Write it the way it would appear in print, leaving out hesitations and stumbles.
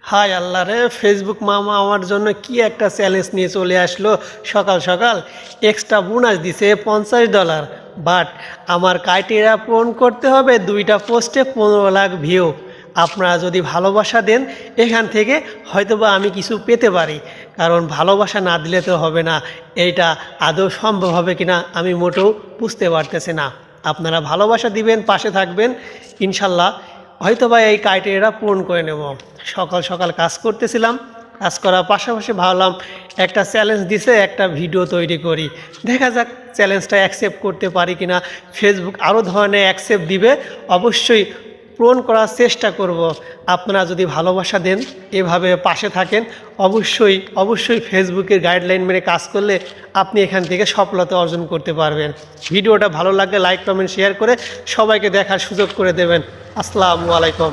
হায় আল্লাহ রে, ফেসবুক মামা আমার জন্য কি একটা চ্যালেঞ্জ নিয়ে চলে আসলো। সকাল সকাল এক্সট্রা বোনাস দিছে $50, বাট আমার ক্রাইটেরিয়া পূরণ করতে হবে 2টা পোস্টে 15 লাখ ভিউ। আপনারা যদি ভালোবাসা দেন এখান থেকে হয়তোবা আমি কিছু পেতে পারি, কারণ ভালোবাসা না দিলে তো হবে না। এইটা আদৌ সম্ভব হবে কিনা আমি মোটেও বুঝতে পারতেছি না। আপনারা ভালোবাসা দিবেন, পাশে থাকবেন, ইনশাল্লাহ হয়তোবা এই ক্রাইটেরিয়াটা পূরণ করে নেব। সকাল সকাল কাজ করতেছিলাম, কাজ করার পাশাপাশি ভাবলাম একটা চ্যালেঞ্জ দিছে, একটা ভিডিও তৈরি করি, দেখা যাক চ্যালেঞ্জটা অ্যাকসেপ্ট করতে পারি কিনা। ফেসবুক আরও ধরনের অ্যাকসেপ্ট দিবে, অবশ্যই পূরণ করার চেষ্টা করব। আপনারা যদি ভালোবাসা দেন, এভাবে পাশে থাকেন, অবশ্যই অবশ্যই ফেসবুকের গাইডলাইন মেনে কাজ করলে আপনি এখান থেকে সফলতা অর্জন করতে পারবেন। ভিডিওটা ভালো লাগলে লাইক কমেন্ট শেয়ার করে সবাইকে দেখার সুযোগ করে দেবেন। আসসালামু আলাইকুম।